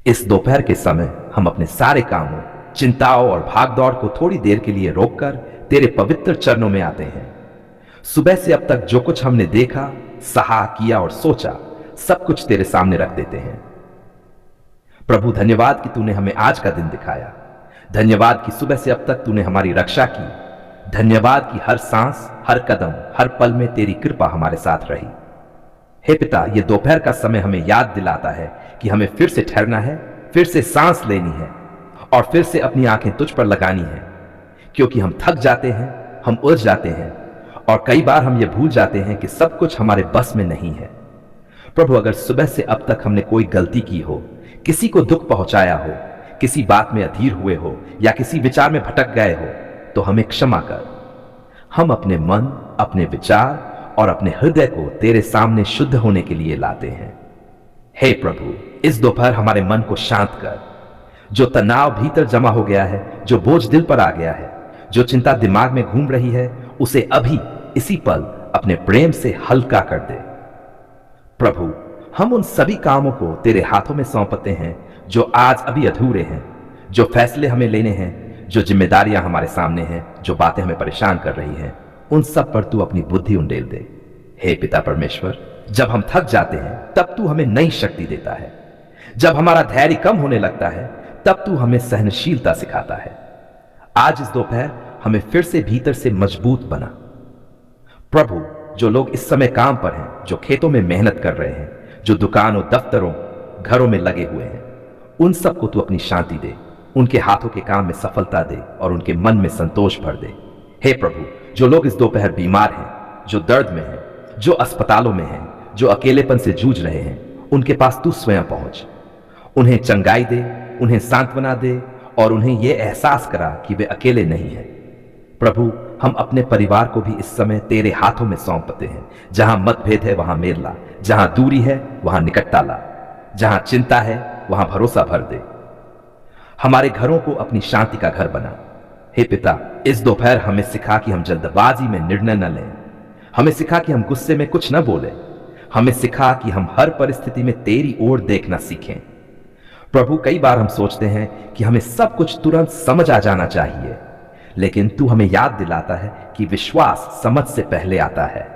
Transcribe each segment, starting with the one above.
इस दोपहर के समय हम अपने सारे कामों, चिंताओं और भागदौड़ को थोड़ी देर के लिए रोककर तेरे पवित्र चरणों में आते हैं। सुबह से अब तक जो कुछ हमने देखा, सहा, किया और सोचा, सब कुछ तेरे सामने रख देते हैं। प्रभु, धन्यवाद कि तूने हमें आज का दिन दिखाया। धन्यवाद कि सुबह से अब तक तूने हमारी रक्षा की। धन्यवाद कि हर सांस, हर कदम, हर पल में तेरी कृपा हमारे साथ रही। हे पिता, ये दोपहर का समय हमें याद दिलाता है कि हमें फिर से ठहरना है, फिर से सांस लेनी है और फिर से अपनी आंखें तुझ पर लगानी है, क्योंकि हम थक जाते हैं, हम उलझ जाते हैं और कई बार हम ये भूल जाते हैं कि सब कुछ हमारे बस में नहीं है। प्रभु, अगर सुबह से अब तक हमने कोई गलती की हो, किसी को दुख पहुंचाया हो, किसी बात में अधीर हुए हो या किसी विचार में भटक गए हो, तो हमें क्षमा कर। हम अपने मन, अपने विचार और अपने हृदय को तेरे सामने शुद्ध होने के लिए लाते हैं। हे प्रभु, इस दोपहर हमारे मन को शांत कर। जो तनाव भीतर जमा हो गया है, जो बोझ दिल पर आ गया है, जो चिंता दिमाग में घूम रही है, उसे अभी इसी पल अपने प्रेम से हल्का कर दे। प्रभु, हम उन सभी कामों को तेरे हाथों में सौंपते हैं जो आज अभी अधूरे हैं, जो फैसले हमें लेने हैं, जो जिम्मेदारियां हमारे सामने हैं, जो बातें हमें परेशान कर रही हैं, उन सब पर तू अपनी बुद्धि उंडेल दे। हे पिता परमेश्वर, जब हम थक जाते हैं तब तू हमें नई शक्ति देता है। जब हमारा धैर्य कम होने लगता है तब तू हमें सहनशीलता सिखाता है। आज इस दोपहर हमें फिर से भीतर से मजबूत बना। प्रभु, जो लोग इस समय काम पर हैं, जो खेतों में मेहनत कर रहे हैं, जो दुकानों, दफ्तरों, घरों में लगे हुए हैं, उन सबको तू अपनी शांति दे, उनके हाथों के काम में सफलता दे और उनके मन में संतोष भर दे। हे प्रभु, जो लोग इस दोपहर बीमार हैं, जो दर्द में हैं, जो अस्पतालों में हैं, जो अकेलेपन से जूझ रहे हैं, उनके पास तू स्वयं पहुंच। उन्हें चंगाई दे, उन्हें सांत्वना दे और उन्हें यह एहसास करा कि वे अकेले नहीं हैं। प्रभु, हम अपने परिवार को भी इस समय तेरे हाथों में सौंपते हैं। जहां मतभेद है वहां मेल ला, जहां दूरी है वहां निकटता ला, जहां चिंता है वहां भरोसा भर दे। हमारे घरों को अपनी शांति का घर बना। हे पिता, इस दोपहर हमें सिखा कि हम जल्दबाजी में निर्णय न लें। हमें सिखा कि हम गुस्से में कुछ न बोलें। हमें सिखा कि हम हर परिस्थिति में तेरी ओर देखना सीखें। प्रभु, कई बार हम सोचते हैं कि हमें सब कुछ तुरंत समझ आ जाना चाहिए, लेकिन तू हमें याद दिलाता है कि विश्वास समझ से पहले आता है।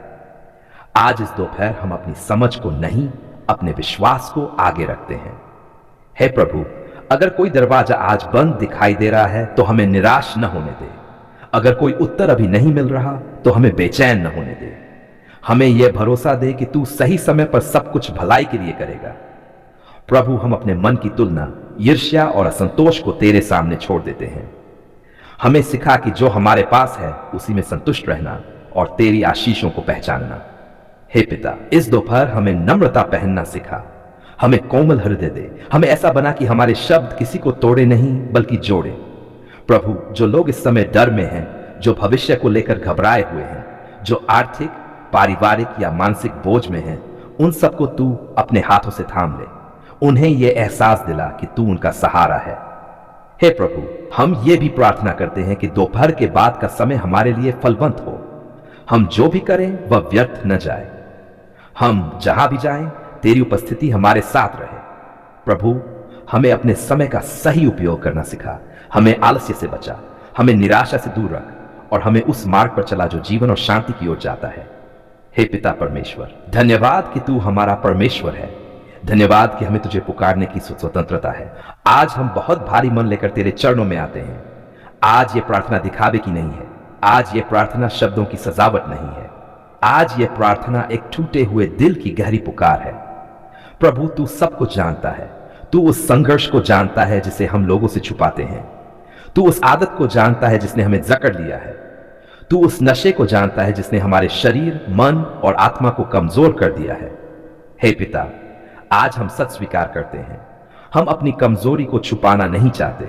आज इस दोपहर हम अपनी समझ को नहीं, अपने विश्वास को आगे रखते हैं। हे प्रभु, अगर कोई दरवाजा आज बंद दिखाई दे रहा है तो हमें निराश न होने दे। अगर कोई उत्तर अभी नहीं मिल रहा तो हमें बेचैन न होने दे। हमें यह भरोसा दे कि तू सही समय पर सब कुछ भलाई के लिए करेगा। प्रभु, हम अपने मन की तुलना, ईर्ष्या और असंतोष को तेरे सामने छोड़ देते हैं। हमें सिखा कि जो हमारे पास है उसी में संतुष्ट रहना और तेरी आशीषों को पहचानना। हे पिता, इस दोपहर हमें नम्रता पहनना सिखा। हमें कोमल हृदय दे। हमें ऐसा बना कि हमारे शब्द किसी को तोड़े नहीं बल्कि जोड़े। प्रभु, जो लोग इस समय डर में हैं, जो भविष्य को लेकर घबराए हुए हैं, जो आर्थिक, पारिवारिक या मानसिक बोझ में हैं, उन सबको तू अपने हाथों से थाम ले। उन्हें यह एहसास दिला कि तू उनका सहारा है। हे प्रभु, हम ये भी प्रार्थना करते हैं कि दोपहर के बाद का समय हमारे लिए फलवंत हो। हम जो भी करें वह व्यर्थ न जाए। हम जहां भी जाएं, तेरी उपस्थिति हमारे साथ रहे। प्रभु, हमें अपने समय का सही उपयोग करना सिखा। हमें आलस्य से बचा, हमें निराशा से दूर रख और हमें उस मार्ग पर चला जो जीवन और शांति की ओर जाता है। हे पिता परमेश्वर, धन्यवाद कि तू हमारा परमेश्वर है। धन्यवाद कि हमें तुझे पुकारने की स्वतंत्रता है। आज हम बहुत भारी मन लेकर तेरे चरणों में आते हैं। आज ये प्रार्थना दिखावे की नहीं है। आज ये प्रार्थना शब्दों की सजावट नहीं है। आज ये प्रार्थना एक टूटे हुए दिल की गहरी पुकार है। प्रभु, तू सब कुछ जानता है। तू उस संघर्ष को जानता है जिसे हम लोगों से छुपाते हैं। तू उस आदत को जानता है जिसने हमें जकड़ लिया है। तू उस नशे को जानता है जिसने हमारे शरीर, मन और आत्मा को कमजोर कर दिया है। हे पिता, आज हम सच स्वीकार करते हैं। हम अपनी कमजोरी को छुपाना नहीं चाहते।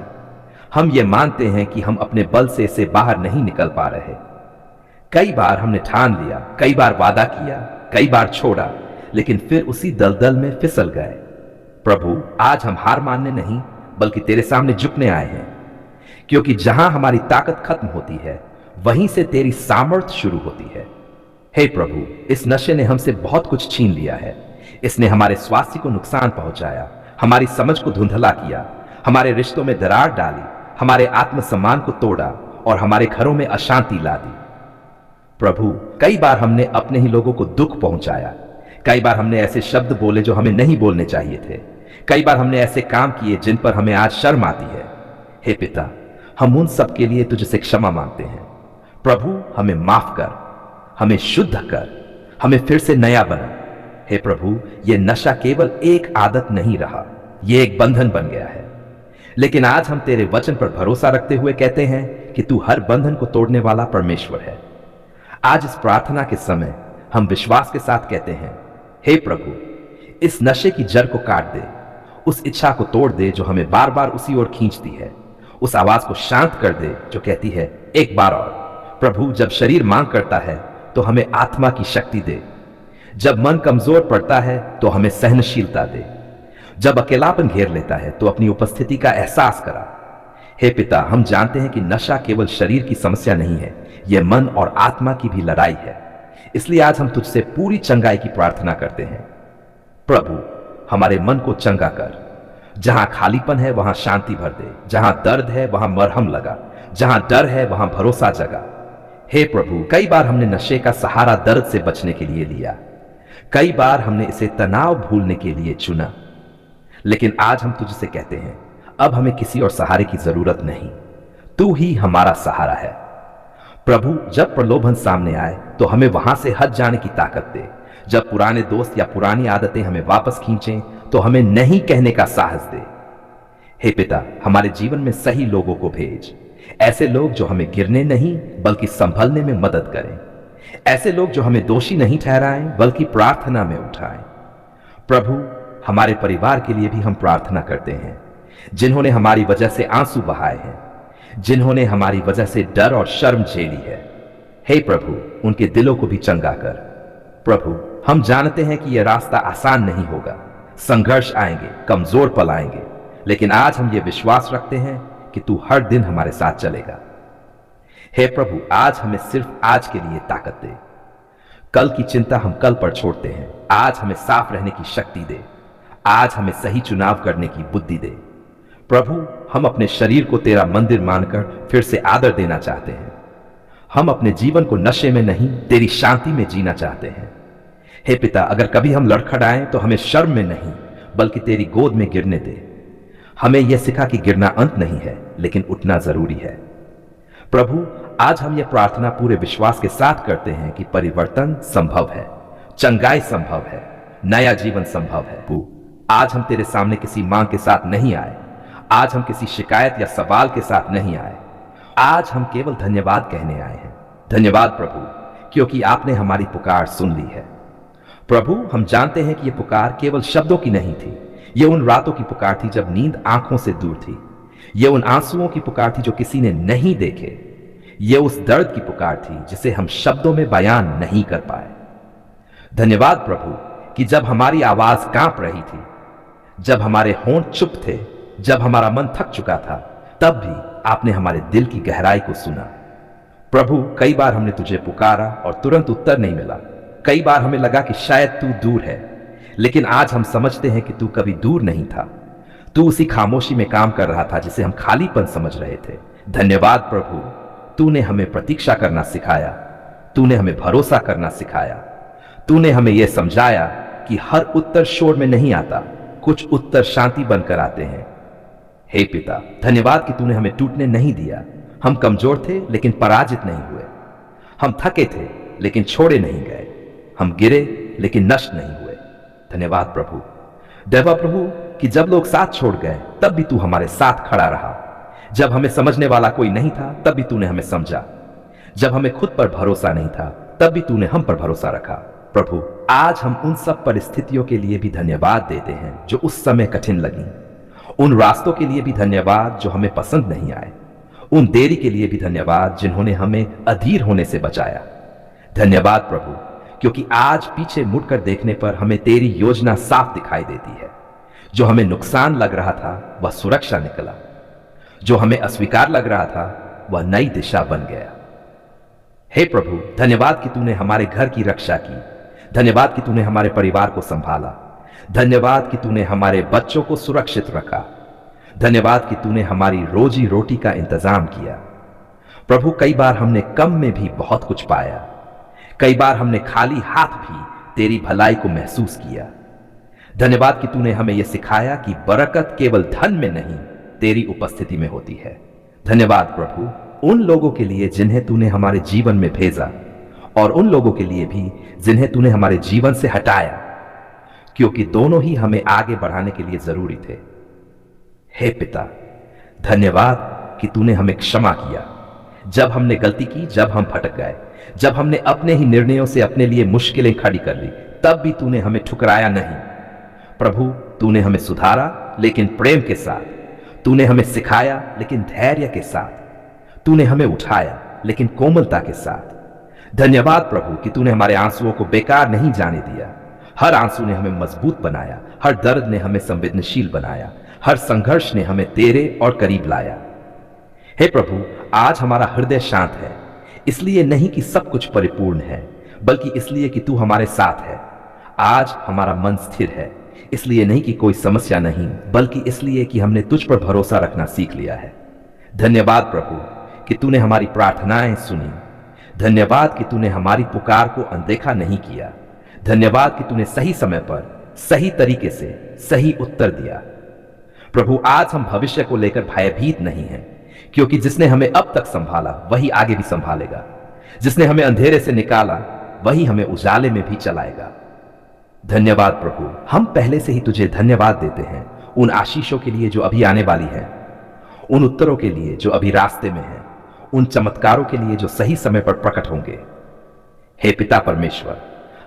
हम ये मानते हैं कि हम अपने बल से इसे बाहर नहीं निकल पा रहे। कई बार हमने ठान लिया, कई बार वादा किया, कई बार छोड़ा, लेकिन फिर उसी दलदल में फिसल गए। प्रभु, आज हम हार मानने नहीं बल्कि तेरे सामने झुकने आए हैं, क्योंकि जहां हमारी ताकत खत्म होती है वहीं से तेरी सामर्थ्य शुरू होती है। हे प्रभु, इस नशे ने हमसे बहुत कुछ छीन लिया है। इसने हमारे स्वास्थ्य को नुकसान पहुंचाया, हमारी समझ को धुंधला किया, हमारे रिश्तों में दरार डाली, हमारे आत्मसम्मान को तोड़ा और हमारे घरों में अशांति ला दी। प्रभु, कई बार हमने अपने ही लोगों को दुख पहुंचाया, कई बार हमने ऐसे शब्द बोले जो हमें नहीं बोलने चाहिए थे, कई बार हमने ऐसे काम किए जिन पर हमें आज शर्म आती है। हे पिता, हम उन सब के लिए तुझसे क्षमा मांगते हैं। प्रभु, हमें माफ कर, हमें शुद्ध कर, हमें फिर से नया बना। हे प्रभु, यह नशा केवल एक आदत नहीं रहा, यह एक बंधन बन गया है। लेकिन आज हम तेरे वचन पर भरोसा रखते हुए कहते हैं कि तू हर बंधन को तोड़ने वाला परमेश्वर है। आज इस प्रार्थना के समय हम विश्वास के साथ कहते हैं, हे प्रभु, इस नशे की जड़ को काट दे, उस इच्छा को तोड़ दे जो हमें बार बार उसी ओर खींचती है, उस आवाज को शांत कर दे जो कहती है एक बार और। प्रभु, जब शरीर मांग करता है तो हमें आत्मा की शक्ति दे, जब मन कमजोर पड़ता है तो हमें सहनशीलता दे, जब अकेलापन घेर लेता है तो अपनी उपस्थिति का एहसास करा। हे पिता, हम जानते हैं कि नशा केवल शरीर की समस्या नहीं है, यह मन और आत्मा की भी लड़ाई है। इसलिए आज हम तुझसे पूरी चंगाई की प्रार्थना करते हैं। प्रभु, हमारे मन को चंगा कर, जहां खालीपन है वहां शांति भर दे, जहां दर्द है वहां मरहम लगा, जहां डर है वहां भरोसा जगा। हे प्रभु, कई बार हमने नशे का सहारा दर्द से बचने के लिए लिया, कई बार हमने इसे तनाव भूलने के लिए चुना, लेकिन आज हम तुझसे कहते हैं अब हमें किसी और सहारे की जरूरत नहीं, तू ही हमारा सहारा है। प्रभु, जब प्रलोभन सामने आए तो हमें वहां से हट जाने की ताकत दे, जब पुराने दोस्त या पुरानी आदतें हमें वापस खींचें तो हमें नहीं कहने का साहस दे। हे पिता, हमारे जीवन में सही लोगों को भेज, ऐसे लोग जो हमें गिरने नहीं बल्कि संभलने में मदद करें, ऐसे लोग जो हमें दोषी नहीं ठहराएं बल्कि प्रार्थना में उठाएं। प्रभु, हमारे परिवार के लिए भी हम प्रार्थना करते हैं, जिन्होंने हमारी वजह से आंसू बहाए हैं, जिन्होंने हमारी वजह से डर और शर्म झेली है। हे प्रभु, उनके दिलों को भी चंगा कर। प्रभु, हम जानते हैं कि यह रास्ता आसान नहीं होगा, संघर्ष आएंगे, कमजोर पल आएंगे, लेकिन आज हम ये विश्वास रखते हैं कि तू हर दिन हमारे साथ चलेगा। हे प्रभु, आज हमें सिर्फ आज के लिए ताकत दे, कल की चिंता हम कल पर छोड़ते हैं। आज हमें साफ रहने की शक्ति दे, आज हमें सही चुनाव करने की बुद्धि दे। प्रभु, हम अपने शरीर को तेरा मंदिर मानकर फिर से आदर देना चाहते हैं। हम अपने जीवन को नशे में नहीं, तेरी शांति में जीना चाहते हैं। हे पिता, अगर कभी हम लड़खड़ाएं तो हमें शर्म में नहीं बल्कि तेरी गोद में गिरने दे। हमें यह सिखा कि गिरना अंत नहीं है, लेकिन उठना जरूरी है। प्रभु, आज हम यह प्रार्थना पूरे विश्वास के साथ करते हैं कि परिवर्तन संभव है, चंगाई संभव है, नया जीवन संभव है। आज हम तेरे सामने किसी मांग के साथ नहीं आए, आज हम किसी शिकायत या सवाल के साथ नहीं आए, आज हम केवल धन्यवाद कहने आए हैं। धन्यवाद प्रभु, क्योंकि आपने हमारी पुकार सुन ली है। प्रभु, हम जानते हैं कि यह पुकार केवल शब्दों की नहीं थी, यह उन रातों की पुकार थी जब नींद आंखों से दूर थी, यह उन आंसुओं की पुकार थी जो किसी ने नहीं देखे, यह उस दर्द की पुकार थी जिसे हम शब्दों में बयान नहीं कर पाए। धन्यवाद प्रभु कि जब हमारी आवाज कांप रही थी, जब हमारे होंठ चुप थे, जब हमारा मन थक चुका था, तब भी आपने हमारे दिल की गहराई को सुना। प्रभु, कई बार हमने तुझे पुकारा और तुरंत उत्तर नहीं मिला, कई बार हमें लगा कि शायद तू दूर है, लेकिन आज हम समझते हैं कि तू कभी दूर नहीं था, तू उसी खामोशी में काम कर रहा था जिसे हम खालीपन समझ रहे थे। धन्यवाद प्रभु, तूने हमें प्रतीक्षा करना सिखाया, तूने हमें भरोसा करना सिखाया, तूने हमें यह समझाया कि हर उत्तर शोर में नहीं आता, कुछ उत्तर शांति बनकर आते हैं। हे पिता, धन्यवाद कि तूने हमें टूटने नहीं दिया। हम कमजोर थे लेकिन पराजित नहीं हुए, हम थके थे लेकिन छोड़े नहीं गए, हम गिरे लेकिन नष्ट नहीं हुए। धन्यवाद प्रभु। देवा प्रभु कि जब लोग साथ छोड़ गए तब भी तू हमारे साथ खड़ा रहा, जब हमें समझने वाला कोई नहीं था तब भी तूने हमें समझा, जब हमें खुद पर भरोसा नहीं था तब भी तूने हम पर भरोसा रखा। प्रभु, आज हम उन सब परिस्थितियों के लिए भी धन्यवाद देते हैं जो उस समय कठिन लगी, उन रास्तों के लिए भी धन्यवाद जो हमें पसंद नहीं आए, उन देरी के लिए भी धन्यवाद जिन्होंने हमें अधीर होने से बचाया। धन्यवाद प्रभु, क्योंकि आज पीछे मुड़कर देखने पर हमें तेरी योजना साफ दिखाई देती है। जो हमें नुकसान लग रहा था वह सुरक्षा निकला, जो हमें अस्वीकार लग रहा था वह नई दिशा बन गया। हे प्रभु, धन्यवाद कि तूने हमारे घर की रक्षा की, धन्यवाद कि तूने हमारे परिवार को संभाला, धन्यवाद कि तूने हमारे बच्चों को सुरक्षित रखा। धन्यवाद कि तूने हमारी रोजी रोटी का इंतजाम किया। प्रभु, कई बार हमने कम में भी बहुत कुछ पाया। कई बार हमने खाली हाथ भी तेरी भलाई को महसूस किया। धन्यवाद कि तूने हमें यह सिखाया कि बरकत केवल धन में नहीं, तेरी उपस्थिति में होती है। धन्यवाद प्रभु, उन लोगों के लिए जिन्हें तूने हमारे जीवन में भेजा और उन लोगों के लिए भी जिन्हें तूने हमारे जीवन से हटाया, क्योंकि दोनों ही हमें आगे बढ़ाने के लिए जरूरी थे। हे पिता, धन्यवाद कि तूने हमें क्षमा किया जब हमने गलती की, जब हम भटक गए, जब हमने अपने ही निर्णयों से अपने लिए मुश्किलें खड़ी कर ली, तब भी तूने हमें ठुकराया नहीं। प्रभु, तूने हमें सुधारा लेकिन प्रेम के साथ। तूने हमें सिखाया लेकिन धैर्य के साथ। तूने हमें उठाया लेकिन कोमलता के साथ। धन्यवाद प्रभु कि तूने हमारे आंसुओं को बेकार नहीं जाने दिया। हर आंसू ने हमें मजबूत बनाया, हर दर्द ने हमें संवेदनशील बनाया, हर संघर्ष ने हमें तेरे और करीब लाया। हे प्रभु, आज हमारा हृदय शांत है, इसलिए नहीं कि सब कुछ परिपूर्ण है, बल्कि इसलिए कि तू हमारे साथ है। आज हमारा मन स्थिर है, इसलिए नहीं कि कोई समस्या नहीं, बल्कि इसलिए कि हमने तुझ पर भरोसा रखना सीख लिया है। धन्यवाद प्रभु कि तूने हमारी प्रार्थनाएं सुनी। धन्यवाद कि तूने हमारी पुकार को अनदेखा नहीं किया। धन्यवाद कि तूने सही समय पर सही तरीके से सही उत्तर दिया। प्रभु, आज हम भविष्य को लेकर भयभीत नहीं हैं, क्योंकि जिसने हमें अब तक संभाला वही आगे भी संभालेगा। जिसने हमें अंधेरे से निकाला वही हमें उजाले में भी चलाएगा। धन्यवाद प्रभु, हम पहले से ही तुझे धन्यवाद देते हैं उन आशीषों के लिए जो अभी आने वाली है, उन उत्तरों के लिए जो अभी रास्ते में है, उन चमत्कारों के लिए जो सही समय पर प्रकट होंगे। हे पिता परमेश्वर,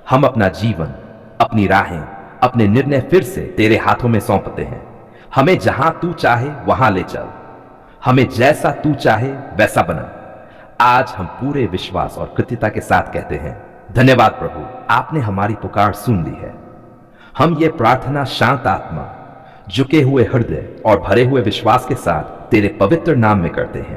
हम अपना जीवन, अपनी राहें, अपने निर्णय फिर से तेरे हाथों में सौंपते हैं। हमें जहां तू चाहे वहां ले चल, हमें जैसा तू चाहे वैसा बना। आज हम पूरे विश्वास और कृत्यता के साथ कहते हैं, धन्यवाद प्रभु, आपने हमारी पुकार सुन ली है। हम ये प्रार्थना शांत आत्मा, झुके हुए हृदय और भरे हुए विश्वास के साथ तेरे पवित्र नाम में करते हैं।